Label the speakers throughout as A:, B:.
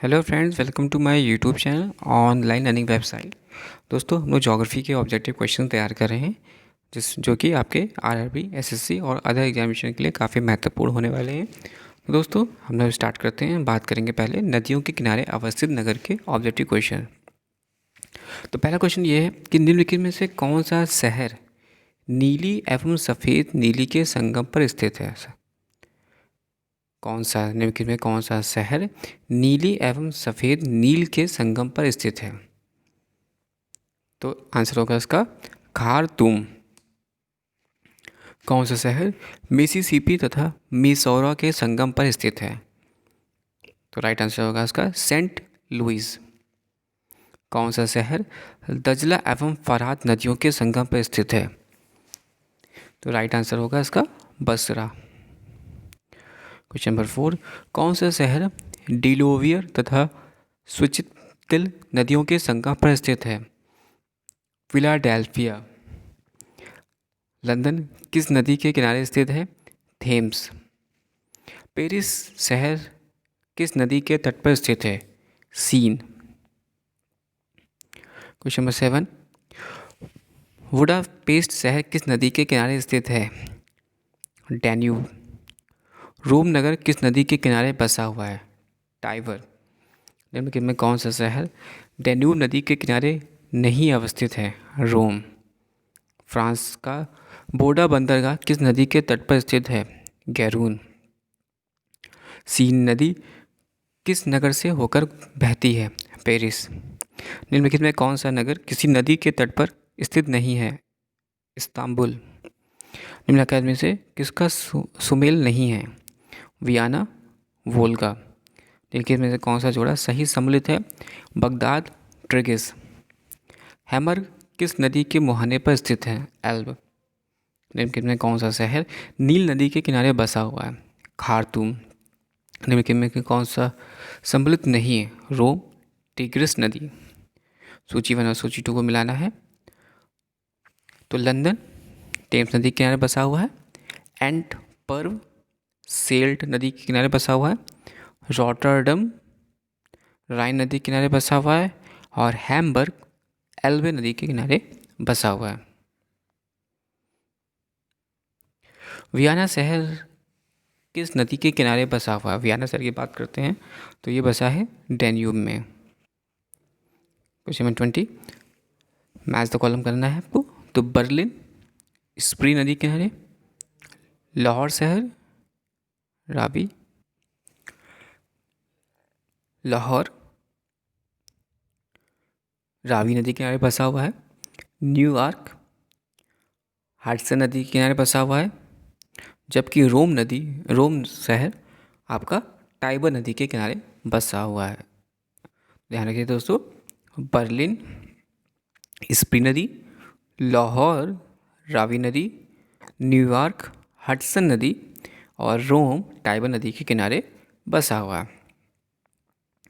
A: Hello friends, welcome to my YouTube channel online learning website. दोस्तों, हम लोग geography के ऑब्जेक्टिव क्वेश्चन तैयार कर रहे हैं जो कि आपके आरआरबी, एसएससी और अदर एग्जामिनेशन के लिए काफ़ी महत्वपूर्ण होने वाले हैं। तो दोस्तों, हम लोग स्टार्ट करते हैं। बात करेंगे पहले नदियों के किनारे अवस्थित नगर के ऑब्जेक्टिव क्वेश्चन। तो पहला क्वेश्चन ये है कि निम्नलिखित में से कौन सा शहर नीली एवं सफ़ेद नीली के संगम पर स्थित है? कौन सा निम्नलिखित में कौन सा शहर नीली एवं सफ़ेद नील के संगम पर स्थित है? तो आंसर होगा इसका खार्तूम। कौन सा शहर मिसिसिपी तथा मिसौरा के संगम पर स्थित है? तो राइट आंसर होगा इसका सेंट लुइस। कौन सा शहर दजला एवं फरात नदियों के संगम पर स्थित है? तो राइट आंसर होगा इसका बसरा। क्वेश्चन नंबर 4, कौन सा शहर डिलोवियर तथा सुचित्किल नदियों के संगम पर स्थित है? फिलाडेल्फिया। लंदन किस नदी के किनारे स्थित है? थेम्स। पेरिस शहर किस नदी के तट पर स्थित है? सीन। क्वेश्चन नंबर 7, बुडापेस्ट शहर किस नदी के किनारे स्थित है? डैन्यूब। रोम नगर किस नदी के किनारे बसा हुआ है? टाइबर। निम्नलिखित में कौन सा शहर डैन्यूब नदी के किनारे नहीं अवस्थित है? रोम। फ्रांस का बोर्डा बंदरगाह किस नदी के तट पर स्थित है? गैरून। सीन नदी किस नगर से होकर बहती है? पेरिस। निम्नलिखित में कौन सा नगर किसी नदी के तट पर स्थित नहीं है? इस्तांबुल। निम्नलिखित में से किसका सुमेल नहीं है? वियना, वोल्गा। निम्नलिखित में से कौन सा जोड़ा सही सम्मिलित है? बगदाद, ट्रिगिस। हैमर किस नदी के मुहाने पर स्थित है? एल्ब। निम्नलिखित में कौन सा शहर नील नदी के किनारे बसा हुआ है? खार्तूम। निम्नलिखित में कौन सा सम्मिलित नहीं है? रोम, टिग्रिस नदी। सूची 1 और सूची 2 को मिलाना है। तो लंदन टेम्स नदी के किनारे बसा हुआ है। एंटवर्प सेल्ट नदी के किनारे बसा हुआ है। रॉटरडम राइन नदी के किनारे बसा हुआ है। और हैम्बर्ग एल्बे नदी के किनारे बसा हुआ है। वियना शहर किस नदी के किनारे बसा हुआ है? वियना शहर की बात करते हैं तो ये बसा है डैन्यूब में। Question number 20, match the column करना है आपको। तो बर्लिन स्प्री नदी के किनारे, लाहौर शहर रावी, लाहौर रावी नदी के किनारे बसा हुआ है। न्यूयॉर्क हडसन नदी के किनारे बसा हुआ है। जबकि रोम शहर आपका टाइबर नदी के किनारे बसा हुआ है। ध्यान रखिए दोस्तों, बर्लिन स्प्री नदी, लाहौर रावी नदी, न्यूयॉर्क हडसन नदी और रोम टाइबर नदी के किनारे बसा हुआ है।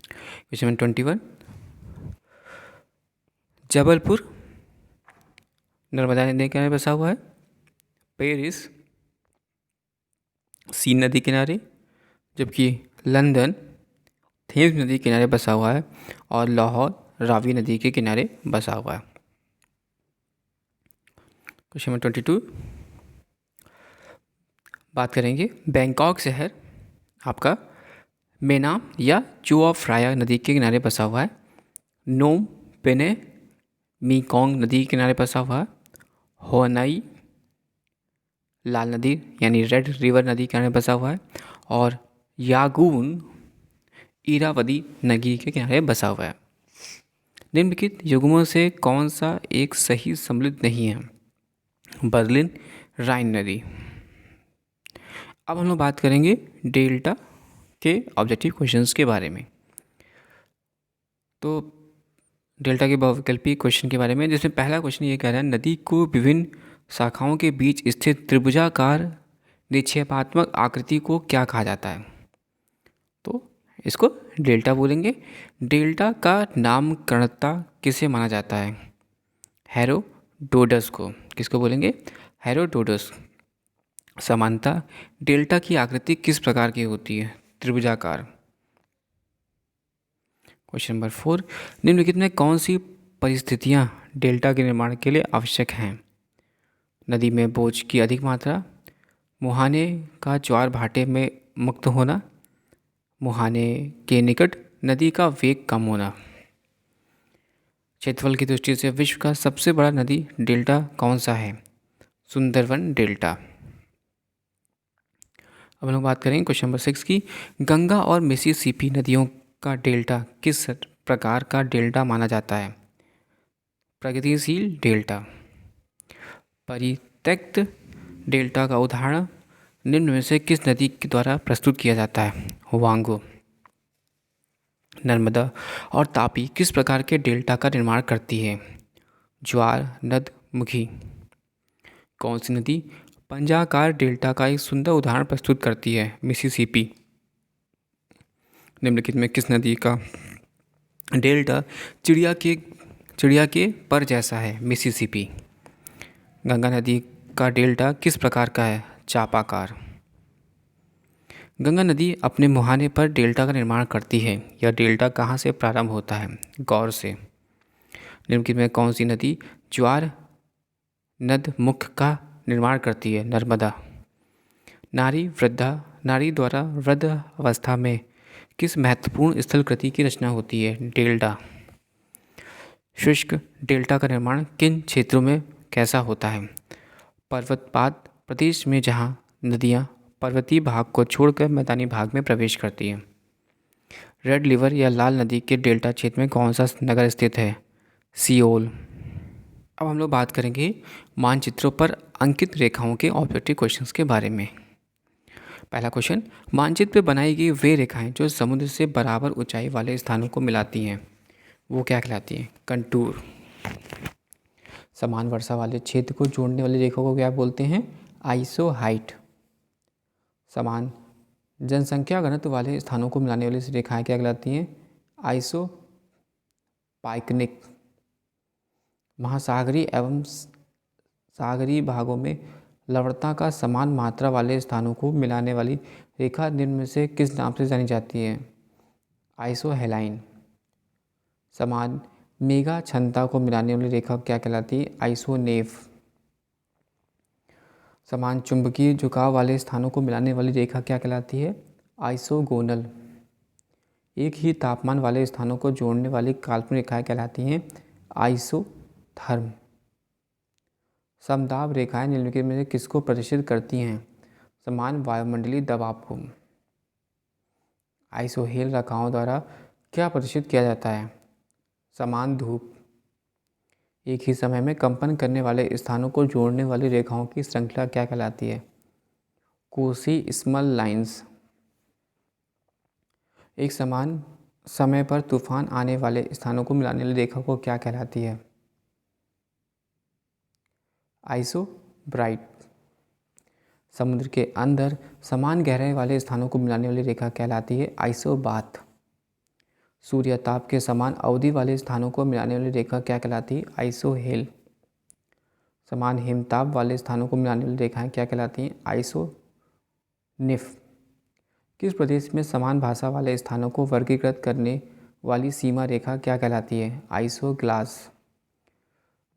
A: क्वेश्चन नंबर 21, जबलपुर नर्मदा नदी के किनारे बसा हुआ है। पेरिस सीन नदी किनारे, जबकि लंदन थेम्स नदी के किनारे बसा हुआ है और लाहौर रावी नदी के किनारे बसा हुआ है। क्वेश्चन नंबर 22, बात करेंगे बैंकॉक शहर आपका मेनाम या चू ऑफ फ्राया नदी के किनारे बसा हुआ है। नोम पेने मीकोंग नदी के किनारे बसा हुआ है। होनाई लाल नदी यानी रेड रिवर नदी के किनारे बसा हुआ है। और यागून इरावदी नदी के किनारे बसा हुआ है। निम्नलिखित युग्मों से कौन सा एक सही सम्मिलित नहीं है? बर्लिन राइन नदी। अब हम लोग बात करेंगे डेल्टा के ऑब्जेक्टिव क्वेश्चंस के बारे में। तो डेल्टा के बहुविकल्पी क्वेश्चन के बारे में, जिसमें पहला क्वेश्चन ये कह रहा है नदी को विभिन्न शाखाओं के बीच स्थित त्रिभुजाकार निक्षेपात्मक आकृति को क्या कहा जाता है? तो इसको डेल्टा बोलेंगे। डेल्टा का नामकर्ता किसे माना जाता है? हेरोडोटस को। किसको बोलेंगे? हेरोडोटस। समानता डेल्टा की आकृति किस प्रकार की होती है? त्रिभुजाकार। क्वेश्चन नंबर 4, निम्नलिखित में कौन सी परिस्थितियाँ डेल्टा के निर्माण के लिए आवश्यक हैं? नदी में बोझ की अधिक मात्रा, मुहाने का ज्वार भाटे में मुक्त होना, मुहाने के निकट नदी का वेग कम होना। क्षेत्रफल की दृष्टि से विश्व का सबसे बड़ा नदी डेल्टा कौन सा है? सुंदरवन डेल्टा। अब हम लोग बात करेंगे क्वेश्चन नंबर 6 की। गंगा और मिसिसिपी नदियों का डेल्टा किस प्रकार का डेल्टा माना जाता है? प्रगतिशील डेल्टा। परित्यक्त डेल्टा का उदाहरण निम्न में से किस नदी के द्वारा प्रस्तुत किया जाता है? वांगो। नर्मदा और तापी किस प्रकार के डेल्टा का निर्माण करती है? ज्वार नदमुखी। कौन सी नदी पंजाकार डेल्टा का एक सुंदर उदाहरण प्रस्तुत करती है? मिसिसिपी। निम्नलिखित में किस नदी का डेल्टा चिड़िया के पर जैसा है? मिसिसिपी। गंगा नदी का डेल्टा किस प्रकार का है? चापाकार। गंगा नदी अपने मुहाने पर डेल्टा का निर्माण करती है। यह डेल्टा कहाँ से प्रारंभ होता है? गौर से। निम्नलिखित में कौन सी नदी ज्वार नदमुख का निर्माण करती है? नर्मदा। नारी द्वारा वृद्ध अवस्था में किस महत्वपूर्ण स्थलकृति की रचना होती है? डेल्टा। शुष्क डेल्टा का निर्माण किन क्षेत्रों में कैसा होता है? पर्वतपात प्रदेश में, जहाँ नदियाँ पर्वतीय भाग को छोड़कर मैदानी भाग में प्रवेश करती हैं। रेड रिवर या लाल नदी के डेल्टा क्षेत्र में कौन सा नगर स्थित है? सियोल। अब हम लोग बात करेंगे मानचित्रों पर अंकित रेखाओं के ऑब्जेक्टिव क्वेश्चंस के बारे में। पहला क्वेश्चन, मानचित्र पर बनाई गई वे रेखाएं जो समुद्र से बराबर ऊंचाई वाले स्थानों को मिलाती हैं, वो क्या कहलाती हैं? कंटूर। समान वर्षा वाले क्षेत्र को जोड़ने वाली रेखा को क्या बोलते हैं? Iso height. समान जनसंख्या घनत्व वाले स्थानों को मिलाने वाली रेखाएं क्या कहलाती हैं? आइसो पाइकनिक। महासागरीय एवं सागरीय भागों में लवणता का समान मात्रा वाले स्थानों को मिलाने वाली रेखा निम्न में से किस नाम से जानी जाती है? आइसोहेलाइन। समान मेगा क्षमता को मिलाने वाली रेखा क्या कहलाती है? आइसोनेव। समान चुंबकीय झुकाव वाले स्थानों को मिलाने वाली रेखा क्या कहलाती है? आइसोगोनल। एक ही तापमान वाले स्थानों को जोड़ने वाली काल्पनिक रेखाएं कहलाती हैं? आइसोथर्म। समदाब रेखाएं निम्नलिखित में से किसको प्रदर्शित करती हैं? समान वायुमंडलीय दबाव को। आइसोहेल रेखाओं द्वारा क्या प्रदर्शित किया जाता है? समान धूप। एक ही समय में कंपन करने वाले स्थानों को जोड़ने वाली रेखाओं की श्रृंखला क्या कहलाती है? Kosi small lines. एक समान समय पर तूफान आने वाले स्थानों को मिलाने वाली रेखा को क्या कहलाती है? आइसोब्राइट। समुद्र के अंदर समान गहराई वाले स्थानों को मिलाने वाली रेखा कहलाती है? आइसोबाथ। सूर्य ताप के समान अवधि वाले स्थानों को मिलाने वाली रेखा क्या कहलाती है? आइसोहेल। समान हिमताप वाले स्थानों को मिलाने वाली रेखाएं क्या कहलाती हैं? आइसोनिफ। किस प्रदेश में समान भाषा वाले स्थानों को वर्गीकृत करने वाली सीमा रेखा क्या कहलाती है? आइसोग्लास।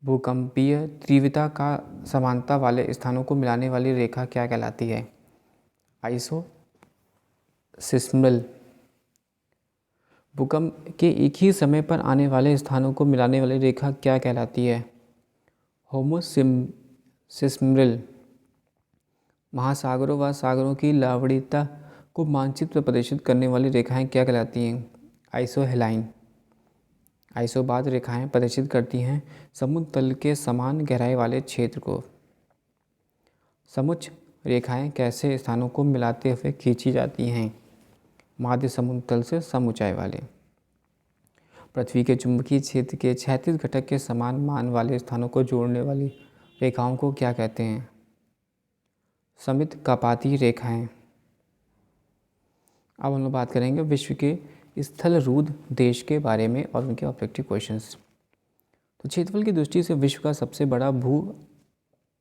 A: भूकंपीय तीव्रता का समानता वाले स्थानों को मिलाने वाली रेखा क्या कहलाती है? आइसोसिस्मल। भूकंप के एक ही समय पर आने वाले स्थानों को मिलाने वाली रेखा क्या कहलाती है? होमोसिस्मल। महासागरों व सागरों की लवणीयता को मानचित्र पर प्रदर्शित करने वाली रेखाएं क्या कहलाती हैं? आइसोहेलाइन। आइसोबाथ रेखाएं प्रदर्शित करती हैं समुद्र तल के समान गहराई वाले क्षेत्र को। समुच्च रेखाएं कैसे स्थानों को मिलाते हुए खींची जाती हैं? माध्य समुद्र तल से सम ऊंचाई वाले। पृथ्वी के चुंबकीय क्षेत्र के क्षैतिज घटक के समान मान वाले स्थानों को जोड़ने वाली रेखाओं को क्या कहते हैं? समितकापाती रेखाएं। अब हम लोग बात करेंगे विश्व के स्थलरूढ़ देश के बारे में और उनके ऑब्जेक्टिव क्वेश्चंस। तो क्षेत्रफल की दृष्टि से विश्व का सबसे बड़ा भू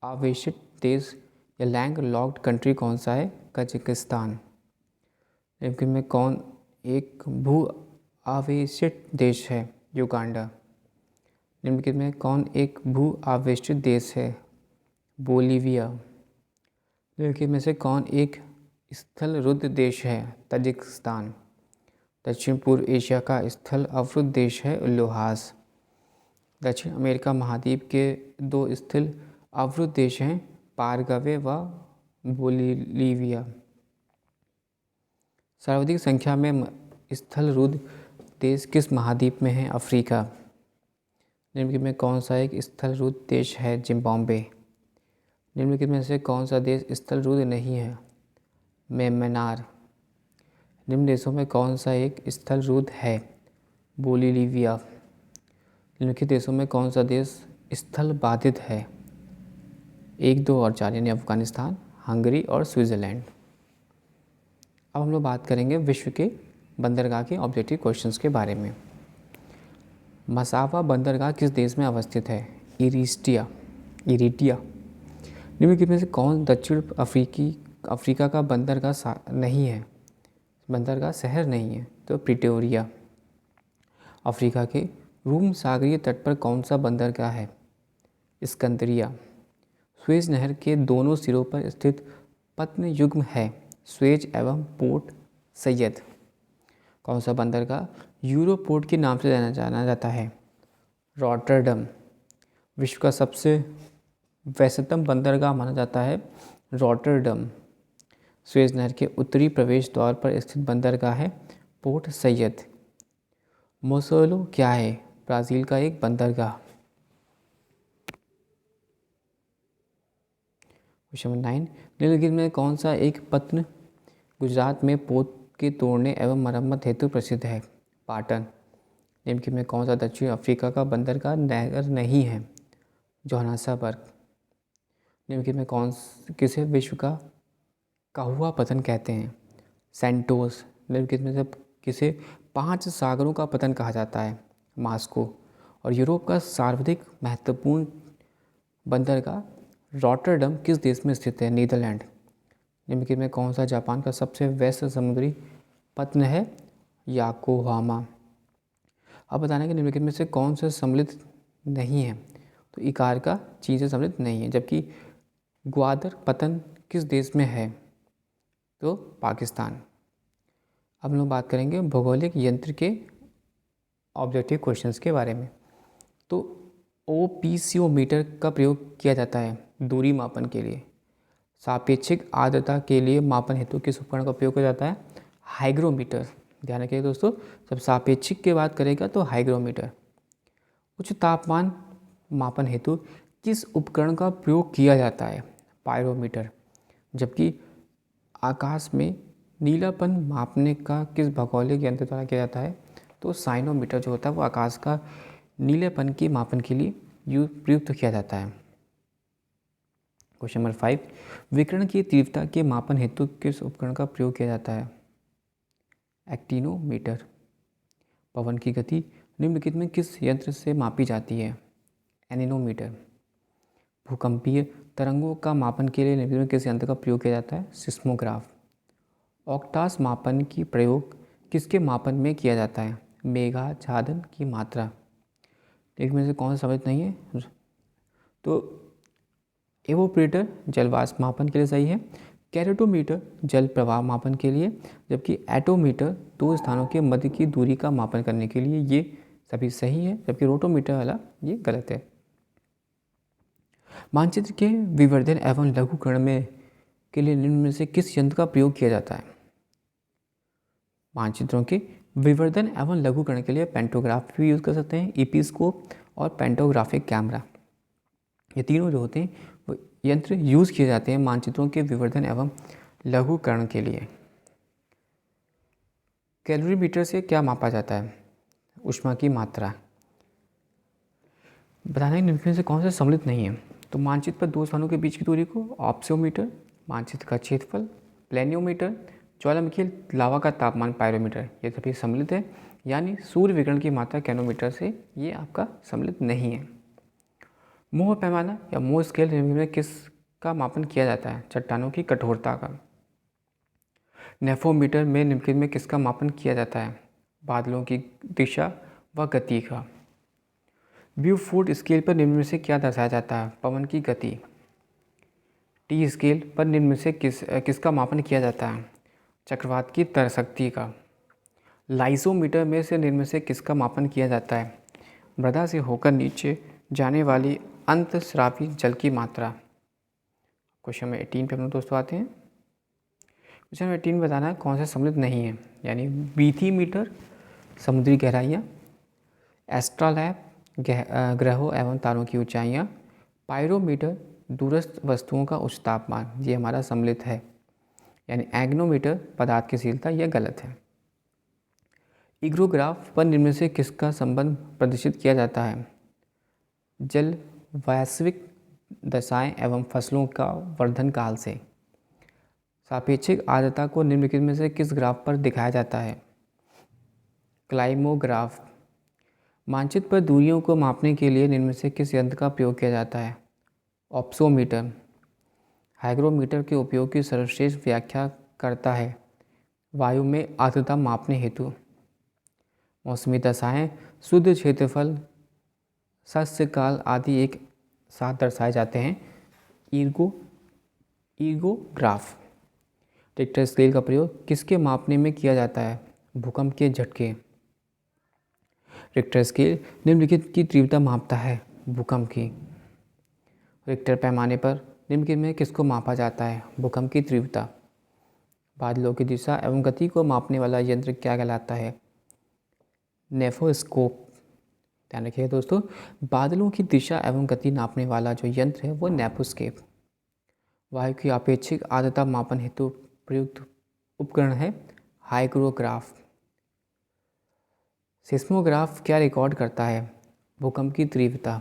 A: आवेशित देश या लैंड लॉक्ड कंट्री कौन सा है? कजाकिस्तान। इनमें कौन एक भू आवेशित देश है? युगांडा। निम्नलिखित में कौन एक भू आवेशित देश है? बोलीविया। निम्नलिखित में से कौन एक स्थल रुद्ध देश है? ताजिकिस्तान। दक्षिण पूर्व एशिया का स्थल अवरुद्ध देश है? लोहास। दक्षिण अमेरिका महाद्वीप के 2 स्थल अवरुद्ध देश हैं? पारग्वे व बोलीविया। सर्वाधिक संख्या में स्थल रुद्ध देश किस महाद्वीप में है? अफ्रीका। निम्नलिखित में कौन सा एक स्थल रुद्ध देश है? जिम्बाब्वे। निम्नलिखित में से कौन सा देश स्थल रुद्ध नहीं है? म्यांमार। निम्न देशों में कौन सा एक स्थल रुद्ध है? बोलीविया। निम्नलिखित देशों में कौन सा देश स्थल बाधित है? 1, 2 और 4 यानी अफगानिस्तान, हंगरी और स्विट्ज़रलैंड। अब हम लोग बात करेंगे विश्व के बंदरगाह के ऑब्जेक्टिव क्वेश्चंस के बारे में। मसावा बंदरगाह किस देश में अवस्थित है? इरिटिया। निम्नलिखित में से कौन दक्षिण अफ्रीका का बंदरगाह नहीं है? बंदरगाह शहर नहीं है तो प्रिटोरिया। अफ्रीका के रूम सागरीय तट पर कौन सा बंदरगाह है? सिकंदरिया। स्वेज नहर के दोनों सिरों पर स्थित पत्न युग्म है? स्वेज एवं पोर्ट सैयद। कौन सा बंदरगाह यूरोपोर्ट के नाम से जाना जाता है? रॉटरडम। विश्व का सबसे व्यस्ततम बंदरगाह माना जाता है रॉटरडम। स्वेज नहर के उत्तरी प्रवेश द्वार पर स्थित बंदरगाह है पोर्ट सैयद। मोसोलो क्या है? ब्राज़ील का एक बंदरगाह। क्वेश्चन नंबर 9, निम्नलिखित में कौन सा एक पत्न गुजरात में पोत के तोड़ने एवं मरम्मत हेतु प्रसिद्ध है? पाटन। निम्नलिखित में कौन सा दक्षिण अफ्रीका का बंदरगाह नगर नहीं है? जोहान्सबर्ग। निम्नलिखित में किसे विश्व का कहुआ पतन कहते हैं? सेंटोस। निम्नलिखित में से किसे 5 सागरों का पतन कहा जाता है? मास्को। और यूरोप का सर्वाधिक महत्वपूर्ण बंदरगाह रॉटरडम किस देश में स्थित है? नीदरलैंड। निम्नलिखित में कौन सा जापान का सबसे व्यस्त समुद्री पत्न है? याकोहामा। अब बताना कि निम्नलिखित में से कौन सा सम्मिलित नहीं है? तो इकार का चीन से सम्मिलित नहीं है। जबकि ग्वादर पतन किस देश में है? तो पाकिस्तान। अब हम लोग बात करेंगे भौगोलिक यंत्र के ऑब्जेक्टिव क्वेश्चंस के बारे में। तो ओपिसियोमीटर का प्रयोग किया जाता है दूरी मापन के लिए। सापेक्षिक आर्द्रता के लिए मापन हेतु किस उपकरण का उपयोग किया जाता है? हाइग्रोमीटर। ध्यान रखिए दोस्तों, जब सापेक्षिक की बात करेगा तो हाइग्रोमीटर। उच्च तापमान मापन हेतु किस उपकरण का प्रयोग किया जाता है? पायरोमीटर। जबकि आकाश में नीलापन मापने का किस भौगोलिक यंत्र द्वारा किया जाता है? तो साइनोमीटर जो होता है वो आकाश का नीलेपन की मापन के लिए प्रयुक्त किया जाता है। क्वेश्चन नंबर 5, विकिरण की तीव्रता के मापन हेतु किस उपकरण का प्रयोग किया जाता है? एक्टिनोमीटर। पवन की गति निम्नलिखित में किस यंत्र से मापी जाती है? एनीमोमीटर। भूकंपीय तरंगों का मापन के लिए निम्नलिखित में किस यंत्र का प्रयोग किया जाता है? सिस्मोग्राफ। ऑक्टास मापन की प्रयोग किसके मापन में किया जाता है? मेघाच्छादन की मात्रा। एक में से कौन सा सम्मिलित नहीं है? तो एवोपरेटर जलवाष्प मापन के लिए सही है। कैरोटोमीटर जल प्रवाह मापन के लिए, जबकि एटोमीटर 2 स्थानों के मध्य की दूरी का मापन करने के लिए। ये सभी सही है, जबकि रोटोमीटर वाला ये गलत है। मानचित्र के विवर्धन एवं लघुकरण में के लिए निम्न में से किस यंत्र का प्रयोग किया जाता है? मानचित्रों के विवर्धन एवं लघुकरण के लिए पेंटोग्राफ भी यूज़ कर सकते हैं, इपीस्कोप और पेंटोग्राफिक कैमरा। ये तीनों जो होते हैं वो यंत्र यूज़ किए जाते हैं मानचित्रों के विवर्धन एवं लघुकरण के लिए। कैलोरीमीटर से क्या मापा जाता है? ऊष्मा की मात्रा। बताना निम्न से कौन सा सम्मिलित नहीं है? तो मानचित्र पर 2 स्थानों के बीच की दूरी को ऑप्सियोमीटर, मानचित्र का क्षेत्रफल प्लेनियोमीटर, ज्वालामुखी लावा का तापमान पायरोमीटर, ये सभी सम्मिलित है। यानी सूर्य विकिरण की मात्रा कैनोमीटर से ये आपका सम्मिलित नहीं है। मोह पैमाना या मोह स्केल में किसका मापन किया जाता है? चट्टानों की कठोरता का। नेफोमीटर में निम्नलिखित में किसका मापन किया जाता है? बादलों की दिशा व गति का। ब्यूफोर्ड स्केल पर निम्न में से क्या दर्शाया जाता है? पवन की गति। टी स्केल पर निम्न में से किसका मापन किया जाता है? चक्रवात की तरशक्ति का। लाइसोमीटर में से निम्न में से किसका मापन किया जाता है? मृदा से होकर नीचे जाने वाली अंतस्रावी जल की मात्रा। क्वेश्चन नंबर 18 पे हम लोग दोस्तों आते हैं। क्वेश्चन नंबर 18 में बताना है कौन सा सम्मिलित नहीं है, यानी बीथीमीटर समुद्री गहराइयाँ, एस्ट्रोलैब ग्रहों एवं तारों की ऊंचाइयाँ, पायरोमीटर दूरस्थ वस्तुओं का उच्च तापमान, ये हमारा सम्मिलित है। यानी एग्नोमीटर पदार्थ की शीतलता, यह गलत है। इग्रोग्राफ पर निम्न में से किसका संबंध प्रदर्शित किया जाता है? जल वैश्विक दशाएं एवं फसलों का वर्धन काल से। सापेक्षिक आर्द्रता को निम्नलिखित में से किस ग्राफ पर दिखाया जाता है? क्लाइमोग्राफ। मानचित्र पर दूरियों को मापने के लिए निम्न में से किस यंत्र का प्रयोग किया जाता है? ऑप्सोमीटर। हाइग्रोमीटर के उपयोग की सर्वश्रेष्ठ व्याख्या करता है वायु में आर्द्रता मापने हेतु। मौसमी दशाएं, शुद्ध क्षेत्रफल, शस्य काल आदि एक साथ दर्शाए जाते हैं ईर्गोग्राफ। रिक्टर स्केल का प्रयोग किसके मापने में किया जाता है? भूकंप के झटके। रिक्टर स्केल निम्नलिखित की तीव्रता मापता है? भूकंप की। रिक्टर पैमाने पर निम्नलिखित में किसको मापा जाता है? भूकंप की तीव्रता। बादलों की दिशा एवं गति को मापने वाला यंत्र क्या कहलाता है? नेफोस्कोप। ध्यान रखिए दोस्तों, बादलों की दिशा एवं गति नापने वाला जो यंत्र है वो नेफोस्कोप। वायु की अपेक्षित आर्द्रता मापन हेतु प्रयुक्त उपकरण है हाइग्रोग्राफ। सिस्मोग्राफ क्या रिकॉर्ड करता है? भूकंप की तीव्रता।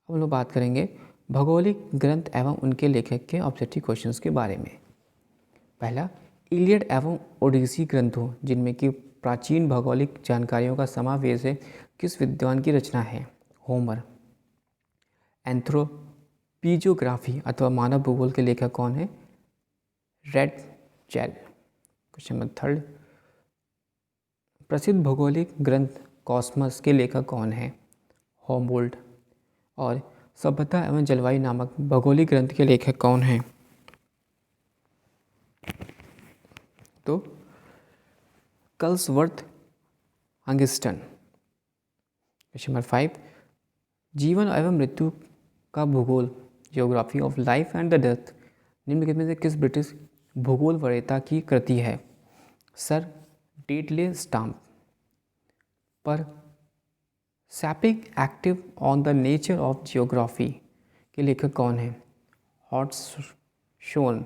A: अब हम लोग बात करेंगे भौगोलिक ग्रंथ एवं उनके लेखक के ऑब्जेक्टिव क्वेश्चंस के बारे में। पहला, इलियड एवं ओडिसी ग्रंथों जिनमें कि प्राचीन भौगोलिक जानकारियों का समावेश है, किस विद्वान की रचना है? होमर। एंथ्रोपिजोग्राफी अथवा मानव भूगोल के लेखक कौन है? रेडचेल। क्वेश्चन नंबर 3, प्रसिद्ध भौगोलिक ग्रंथ कॉस्मस के लेखक कौन है? होमबोल्ट। और सभ्यता एवं जलवायु नामक भौगोलिक ग्रंथ के लेखक कौन हैं? तो कल्सवर्थ हंगिस्टन। क्वेश्चन नंबर 5, जीवन एवं मृत्यु का भूगोल, geography of life and the death, निम्नलिखित में से किस ब्रिटिश भूगोल वरीयता की कृति है? Sir Dudley Stamp. Perspective on the nature of geography के लेखक कौन हैं? हॉट्सशोन।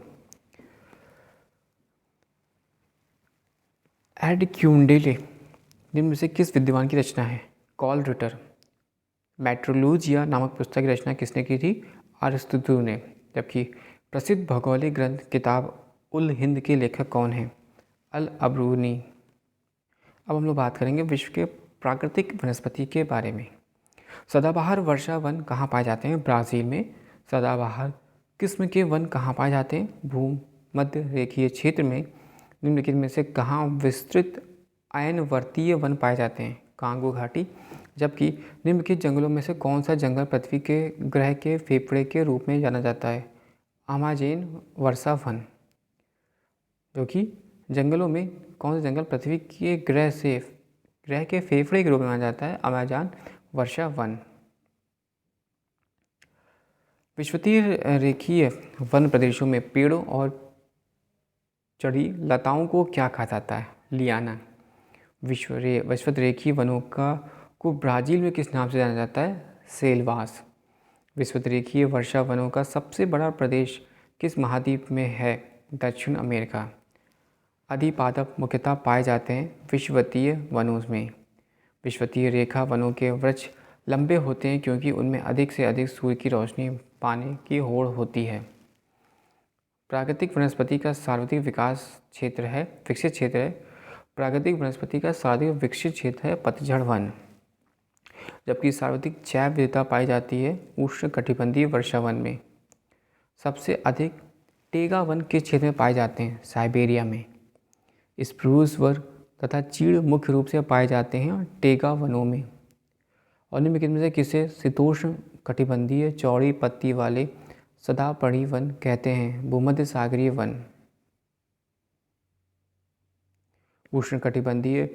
A: एड क्यूंडेले निम्न में से किस विद्वान की रचना है? Call Ritter. मेट्रोलूजिया नामक पुस्तक की रचना किसने की थी? अरिस्तुतु ने। जबकि प्रसिद्ध भौगोलिक ग्रंथ किताब उल हिंद के लेखक कौन हैं? अल अब्रूनी। अब हम लोग बात करेंगे विश्व के प्राकृतिक वनस्पति के बारे में। सदाबहार वर्षा वन कहाँ पाए जाते हैं? ब्राज़ील में। सदाबहार किस्म के वन कहाँ पाए जाते हैं? भूमध्य रेखीय क्षेत्र में। निम्नलिखित में से कहाँ विस्तृत अयनवर्तीय वन पाए जाते हैं? कांगो घाटी। जबकि निम्नलिखित जंगलों में से कौन सा जंगल पृथ्वी के ग्रह के फेफड़े के रूप में जाना जाता है? अमेज़न वर्षा वन। जो कि जंगलों में कौन सा जंगल पृथ्वी के ग्रह के फेफड़े के रूप में माना जाता है? अमेज़न वर्षा वन। विषुवतीय रेखीय वन प्रदेशों में पेड़ों और चढ़ी लताओं को क्या कहा जाता है? लियाना। विषुवत रेखीय वनों को ब्राज़ील में किस नाम से जाना जाता है? सेल्वास। विषुवत रेखीय वर्षा वनों का सबसे बड़ा प्रदेश किस महाद्वीप में है? दक्षिण अमेरिका। अधिपादप मुख्यतः पाए जाते हैं विषुवतीय वनों में। विषुवतीय रेखा वनों के वृक्ष लंबे होते हैं क्योंकि उनमें अधिक से अधिक सूर्य की रोशनी पाने की होड़ होती है। प्राकृतिक वनस्पति का सर्वाधिक विकसित क्षेत्र है। प्राकृतिक वनस्पति का सर्वाधिक विकसित क्षेत्र है पतझड़ वन। जबकि सर्वाधिक जैव विविधता पाई जाती है उष्णकटिबंधीय वर्षा वन में। सबसे अधिक टेगा वन किस क्षेत्र में पाए जाते हैं? साइबेरिया में। स्प्रूस वन तथा चीड़ मुख्य रूप से पाए जाते हैं टेगा वनों में। और निम्नलिखित में से किसे शीतोष्ण कटिबंधीय चौड़ी पत्ती वाले सदापड़ी वन कहते हैं? भूमध्य सागरीय वन। उष्णकटिबंधीय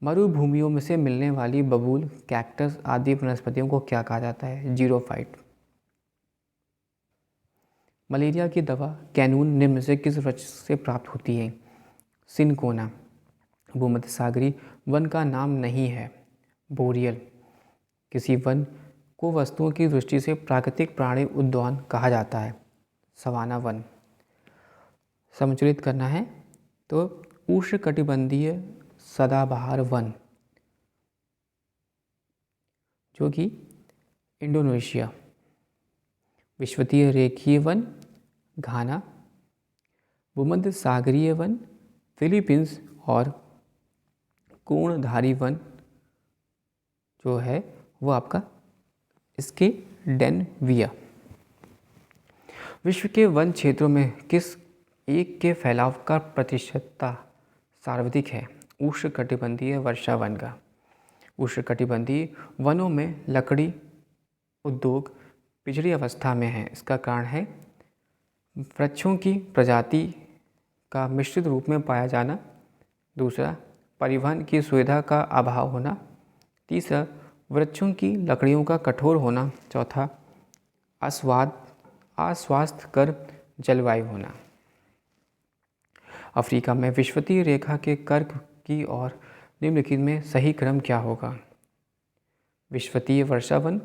A: मरुभूमियों में से मिलने वाली बबूल, कैक्टस आदि वनस्पतियों को क्या कहा जाता है? जीरोफाइट। मलेरिया की दवा कैनून निम्न में से किस वृक्ष से प्राप्त होती है? सिनकोना। भूमध्य सागरीय वन का नाम नहीं है। बोरियल। किसी वन को वस्तुओं की दृष्टि से प्राकृतिक प्राणी उद्यान कहा जाता है? Savanna one. समचलित करना है तो उष्णकटिबंधीय सदाबहार वन जो कि इंडोनेशिया। विषुवतीय रेखीय वन घाना। भूमध्य सागरीय वन फिलीपींस। और कोणधारी वन जो है वो आपका इसके डेनविया। विश्व के वन क्षेत्रों में किस एक के फैलाव का प्रतिशतता सर्वाधिक है? उष्णकटिबंधीय वर्षा वन का। उष्णकटिबंधीय वनों में लकड़ी उद्योग पिछड़ी अवस्था में है। इसका कारण है वृक्षों की प्रजाति का मिश्रित रूप में पाया जाना। दूसरा, परिवहन की सुविधा का अभाव होना। तीसरा, वृक्षों की लकड़ियों का कठोर होना। चौथा, अस्वास्थ्यकर जलवायु होना। अफ्रीका में विषुवतीय रेखा के कर्क की और निम्नलिखित में सही क्रम क्या होगा? विषुवतीय वर्षा वन,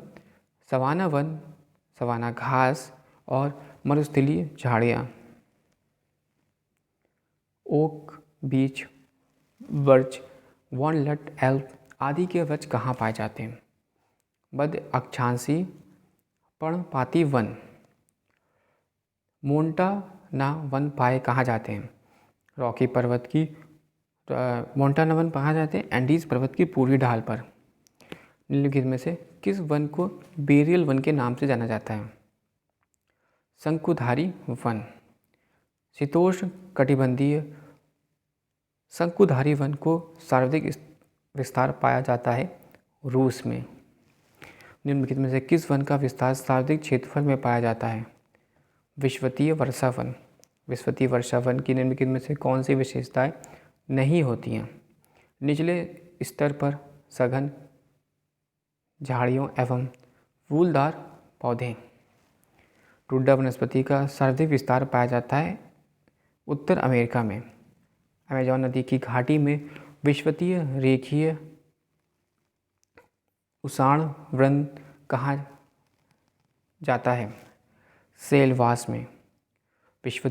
A: सवाना वन, सवाना घास और मरुस्थलीय झाड़ियाँ। ओक, बीच, बर्च, वॉलनट, एल्म आदि के वृक्ष कहाँ पाए जाते हैं? मध्य अक्षांशीय पर्णपाती वन। मोंटाना वन पाए कहाँ जाते हैं? रॉकी पर्वत की मोंटाना वन पाए जाते हैं एंडीज पर्वत की पूर्वी ढाल पर। निम्नलिखित में से किस वन को बेरियल वन के नाम से जाना जाता है? शंकुधारी वन। शीतोष्ण कटिबंधीय शंकुधारी वन को सर्वाधिक विस्तार पाया जाता है रूस में। निम्नलिखित में से किस वन का विस्तार सर्वाधिक क्षेत्रफल में पाया जाता है? विषुवतीय वर्षा वन। विषुवतीय वर्षा वन की निम्नलिखित में से कौन सी विशेषताएं नहीं होती हैं? निचले स्तर पर सघन झाड़ियों एवं फूलदार पौधे। टुड्डा वनस्पति का सर्वाधिक विस्तार पाया जाता है उत्तर अमेरिका में। अमेज़न नदी की घाटी में विषुवतीय रेखीय उषाण वन कहा जाता है? सेलवास में। विश्व